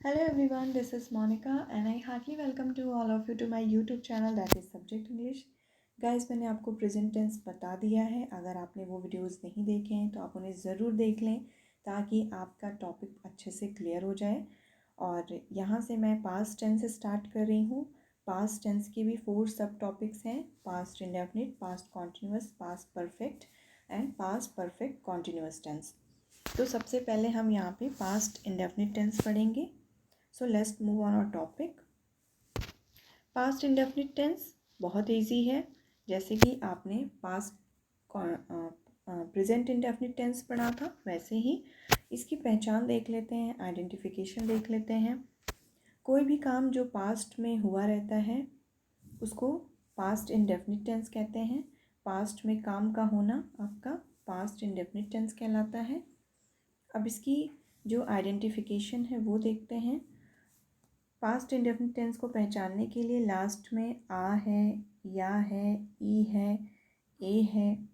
Hello everyone, this is Monica and I heartily welcome to all of you to my YouTube channel that is Subject English. Guys, मैंने आपको present tense बता दिया है। अगर आपने वो वीडियोस नहीं देखे हैं तो आप उन्हें ज़रूर देख लें ताकि आपका टॉपिक अच्छे से क्लियर हो जाए। और यहाँ से मैं पास्ट टेंस स्टार्ट कर रही हूँ। पास्ट टेंस के भी 4 सब टॉपिक्स हैं: past indefinite, past continuous, past perfect and past perfect continuous tense. तो सबसे पहले हम यहाँ पे पास्ट इंडेफिनिट टेंस पढ़ेंगे। So let's move on our topic. Past indefinite tense बहुत इजी है। जैसे कि आपने पास्ट प्रेजेंट इंडेफिनिट टेंस पढ़ा था वैसे ही इसकी पहचान देख लेते हैं, आइडेंटिफिकेशन देख लेते हैं। कोई भी काम जो पास्ट में हुआ रहता है उसको पास्ट इंडेफिनिट टेंस कहते हैं। पास्ट में काम का होना आपका पास्ट इंडेफिनिट टेंस कहलाता है। अब इसकी जो आइडेंटिफिकेशन है वो देखते हैं। पास्ट इंडेफिनिट टेंस को पहचानने के लिए लास्ट में आ है, या है, ई है, ए है,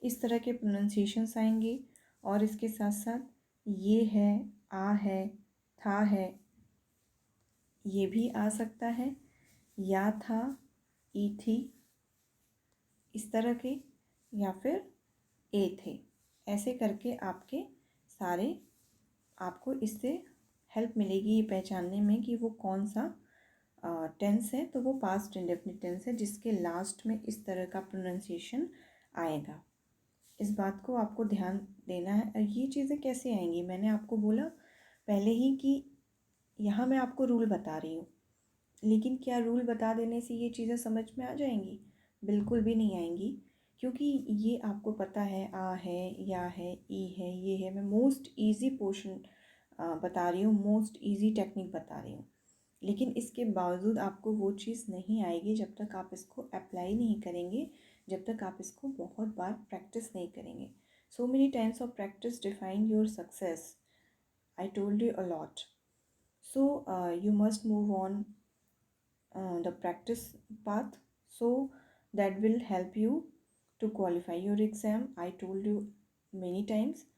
इस तरह के प्रोनाउंसिएशंस आएंगे। और इसके साथ साथ ये है, आ है, था है, ये भी आ सकता है, या था, ई थी, इस तरह के, या फिर ए थे। ऐसे करके आपके सारे आपको इससे हेल्प मिलेगी ये पहचानने में कि वो कौन सा टेंस है। तो वो पास्ट इंडेफिनिट टेंस है जिसके लास्ट में इस तरह का प्रोनाउंसिएशन आएगा। इस बात को आपको ध्यान देना है। ये चीज़ें कैसे आएंगी, मैंने आपको बोला पहले ही कि यहाँ मैं आपको रूल बता रही हूँ, लेकिन क्या रूल बता देने से ये चीज़ें समझ में आ जाएंगी? बिल्कुल भी नहीं आएंगी, क्योंकि ये आपको पता है आ है, या है, ई है, ये है। मैं मोस्ट ईजी पोर्शन बता रही हूँ, मोस्ट इजी टेक्निक बता रही हूँ। लेकिन इसके बावजूद आपको वो चीज़ नहीं आएगी जब तक आप इसको अप्लाई नहीं करेंगे, जब तक आप इसको बहुत बार प्रैक्टिस नहीं करेंगे। So many times of practice define your success. I told you a lot. So you must move on the practice path, so that will help you to qualify your exam. I told you many times।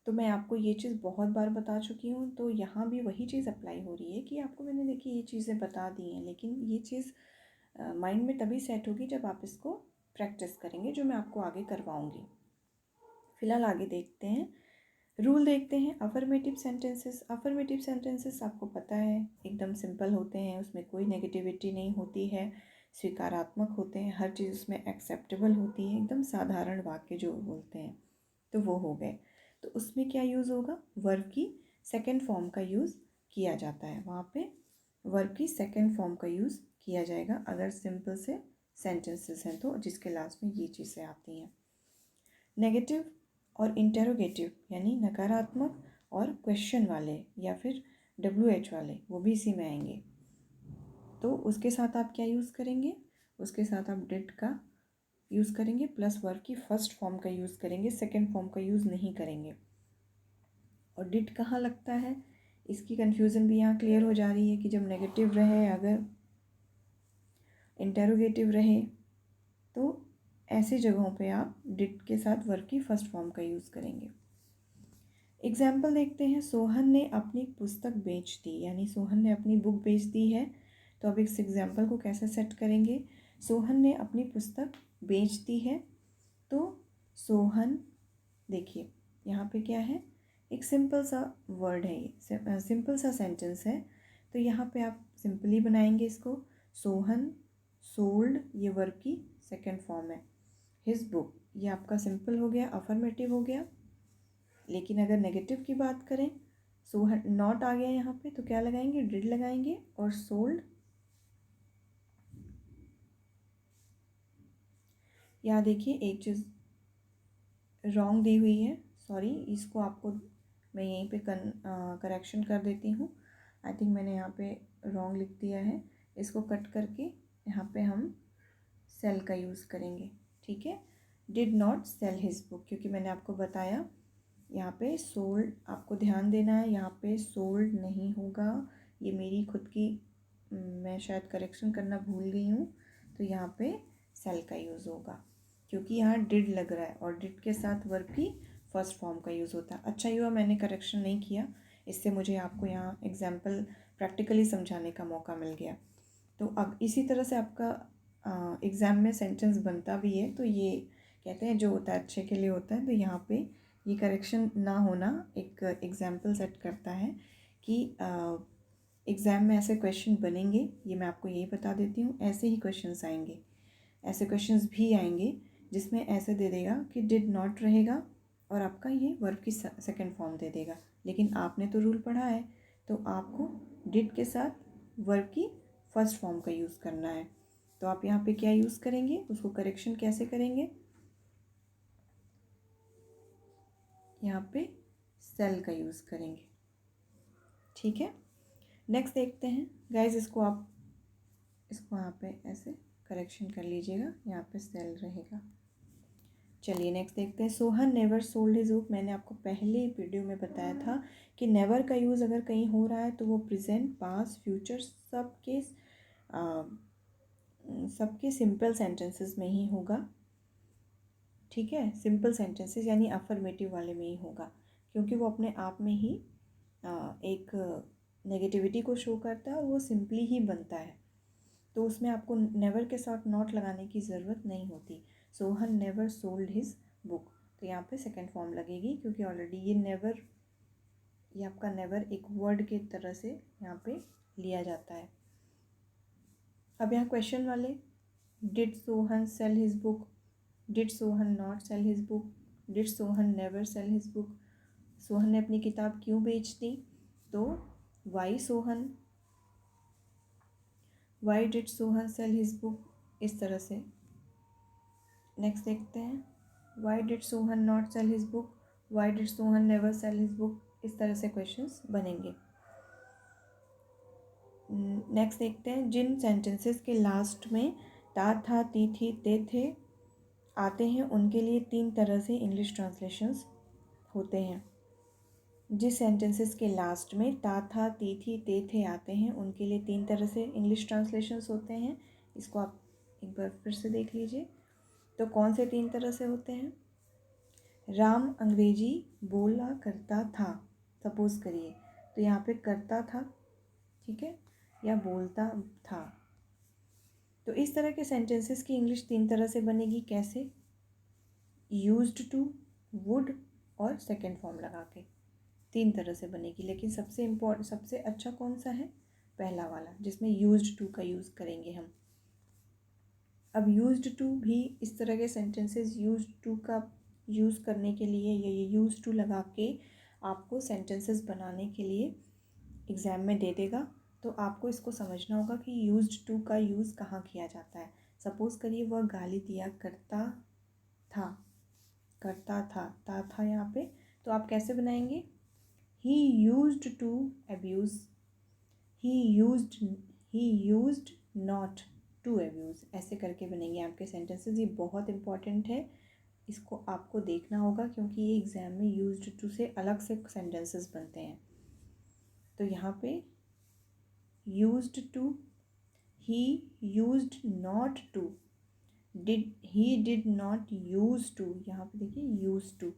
तो मैं आपको ये चीज़ बहुत बार बता चुकी हूँ। तो यहाँ भी वही चीज़ अप्लाई हो रही है कि आपको मैंने देखिए ये चीज़ें बता दी हैं, लेकिन ये चीज़ माइंड में तभी सेट होगी जब आप इसको प्रैक्टिस करेंगे, जो मैं आपको आगे करवाऊँगी। फ़िलहाल आगे देखते हैं, रूल देखते हैं। Affirmative sentences. अफर्मेटिव सेंटेंसेस आपको पता है एकदम सिंपल होते हैं, उसमें कोई नेगेटिविटी नहीं होती है, स्वीकारात्मक होते हैं, हर चीज़ उसमें एक्सेप्टेबल होती है, एकदम साधारण वाक्य जो बोलते हैं। तो वो हो गए। तो उसमें क्या यूज़ होगा? वर्ब की सेकंड फॉर्म का यूज़ किया जाता है। वहाँ पे वर्ब की सेकंड फॉर्म का यूज़ किया जाएगा अगर सिंपल से सेंटेंसेस हैं तो, जिसके लास्ट में ये चीज़ें आती हैं। नेगेटिव और इंटेरोगेटिव यानी नकारात्मक और क्वेश्चन वाले या फिर WH वाले, वो भी इसी में आएंगे। तो उसके साथ आप क्या यूज़ करेंगे? उसके साथ आप डिड का यूज़ करेंगे प्लस वर्ब की फर्स्ट फॉर्म का यूज़ करेंगे, सेकंड फॉर्म का यूज़ नहीं करेंगे। और डिड कहाँ लगता है, इसकी कन्फ्यूज़न भी यहाँ क्लियर हो जा रही है कि जब नेगेटिव रहे, अगर इंटेरोगेटिव रहे, तो ऐसी जगहों पे आप डिड के साथ वर्ब की फर्स्ट फॉर्म का यूज़ करेंगे। एग्जाम्पल देखते हैं। सोहन ने अपनी पुस्तक बेच दी, यानी सोहन ने अपनी बुक बेच दी है। तो अब इस एग्जाम्पल को कैसे सेट करेंगे? सोहन ने अपनी पुस्तक बेच दी है, तो सोहन, देखिए यहाँ पे क्या है, एक सिंपल सा वर्ड है, ये सिंपल सा सेंटेंस है। तो यहाँ पे आप सिंपली बनाएंगे इसको। सोहन सोल्ड, ये वर्ब की सेकंड फॉर्म है। हिज बुक, ये आपका सिंपल हो गया, अफर्मेटिव हो गया। लेकिन अगर नेगेटिव की बात करें, सोहन नॉट आ गया यहाँ पे, तो क्या लगाएंगे? डिड लगाएंगे। और सोल्ड, यहाँ देखिए एक चीज़ रॉन्ग दी हुई है, सॉरी, इसको आपको मैं यहीं पे करेक्शन कर देती हूँ। आई थिंक मैंने यहाँ पे रॉन्ग लिख दिया है। इसको कट करके यहाँ पे हम सेल का यूज़ करेंगे, ठीक है। Did not sell his book, क्योंकि मैंने आपको बताया यहाँ पे सोल्ड, आपको ध्यान देना है, यहाँ पे सोल्ड नहीं होगा। ये मेरी खुद की, मैं शायद करेक्शन करना भूल गई हूँ। तो यहाँ पे सेल का यूज़ होगा, क्योंकि यहाँ डिड लग रहा है और डिड के साथ वर्ब की फर्स्ट फॉर्म का यूज़ होता है। अच्छा हुआ मैंने करेक्शन नहीं किया, इससे मुझे आपको यहाँ एग्जाम्पल प्रैक्टिकली समझाने का मौका मिल गया। तो अब इसी तरह से आपका एग्ज़ाम में सेंटेंस बनता भी है। तो ये कहते हैं जो होता है अच्छे के लिए होता है। तो यहाँ पे ये करेक्शन ना होना एक एग्जाम्पल सेट करता है कि एग्ज़ाम में ऐसे क्वेश्चन बनेंगे, ये मैं आपको यही बता देती हूँ। ऐसे ही क्वेश्चंस आएंगे, ऐसे क्वेश्चंस भी आएंगे जिसमें ऐसे दे देगा कि डिड नॉट रहेगा और आपका ये वर्ब की सेकंड फॉर्म दे देगा। लेकिन आपने तो रूल पढ़ा है, तो आपको डिड के साथ वर्ब की फर्स्ट फॉर्म का यूज़ करना है। तो आप यहाँ पे क्या यूज़ करेंगे, उसको करेक्शन कैसे करेंगे, यहाँ पे सेल का यूज़ करेंगे। ठीक है, नेक्स्ट देखते हैं गाइज। इसको यहाँ पे ऐसे करेक्शन कर लीजिएगा, यहाँ पे सेल रहेगा। चलिए नेक्स्ट देखते हैं। Sohan never sold his book. मैंने आपको पहले वीडियो में बताया था कि नेवर का यूज़ अगर कहीं हो रहा है तो वो प्रेजेंट, पास्ट, फ्यूचर सबके सिंपल सेंटेंसेस में ही होगा। ठीक है, सिंपल सेंटेंसेस यानी अफर्मेटिव वाले में ही होगा, क्योंकि वो अपने आप में ही एक नेगेटिविटी को शो करता है और वो सिंपली ही बनता है। तो उसमें आपको नेवर के साथ नॉट लगाने की ज़रूरत नहीं होती। Sohan never sold his book, तो यहाँ पे सेकंड फॉर्म लगेगी, क्योंकि ऑलरेडी ये आपका नेवर एक वर्ड के तरह से यहाँ पे लिया जाता है। अब यहाँ क्वेश्चन वाले, did Sohan sell his book, did Sohan not sell his book, did Sohan never sell his book. Sohan ने अपनी किताब क्यों बेच दी, तो why Sohan, why did Sohan sell his book, इस तरह से। नेक्स्ट देखते हैं, why did Sohan not sell his book, why did Sohan never sell his book, इस तरह से क्वेश्चंस बनेंगे। नेक्स्ट देखते हैं, जिन सेंटेंसेस के लास्ट में ता, था, ती, थी, ते, थे आते हैं उनके लिए 3 तरह से इंग्लिश ट्रांसलेशंस होते हैं। जिस सेंटेंसेस के लास्ट में ता, था, ती, थी, ते, थे आते हैं उनके लिए 3 तरह से इंग्लिश ट्रांसलेशंस होते हैं। इसको आप एक बार फिर से देख लीजिए। तो कौन से 3 तरह से होते हैं? राम अंग्रेजी बोला करता था, सपोज करिए, तो यहाँ पे करता था, ठीक है, या बोलता था। तो इस तरह के सेंटेंसेस की इंग्लिश 3 तरह से बनेगी। कैसे? यूज्ड टू, वुड और सेकेंड फॉर्म लगा के 3 तरह से बनेगी। लेकिन सबसे अच्छा कौन सा है? पहला वाला, जिसमें यूज्ड टू का यूज़ करेंगे हम। अब यूज्ड टू भी इस तरह के सेंटेंसेस यूज्ड टू का यूज़ करने के लिए या ये यूज्ड टू लगा के आपको सेंटेंसेस बनाने के लिए एग्ज़ाम में दे देगा। तो आपको इसको समझना होगा कि यूज्ड टू का यूज़ कहाँ किया जाता है। सपोज़ करिए वह गाली दिया करता था, था यहाँ पे, तो आप कैसे बनाएंगे? He used to abuse, he used not to abuse, ऐसे करके बनेंगे आपके सेंटेंसेस। ये बहुत इंपॉर्टेंट है, इसको आपको देखना होगा, क्योंकि ये एग्ज़ाम में यूज्ड टू से अलग से सेंटेंसेस बनते हैं। तो यहाँ पे used to, he used not to, he did not use to, यहाँ पे देखिए use to,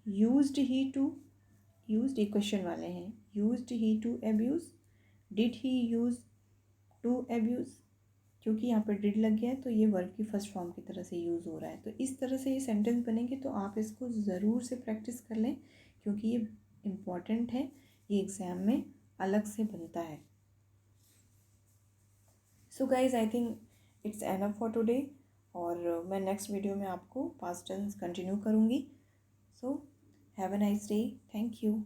used he to, used एक क्वेश्चन वाले हैं, used he to abuse, did he use to abuse, क्योंकि यहाँ पर डिड लग गया है तो ये वर्ब की फर्स्ट फॉर्म की तरह से यूज़ हो रहा है। तो इस तरह से ये सेंटेंस बनेंगे, तो आप इसको ज़रूर से प्रैक्टिस कर लें, क्योंकि ये इम्पॉर्टेंट है, ये एग्ज़ाम में अलग से बनता है। So guys, I think it's enough for today, और मैं नेक्स्ट वीडियो में आपको पास्ट टेंस कंटिन्यू करूँगी। So have a nice day, thank you.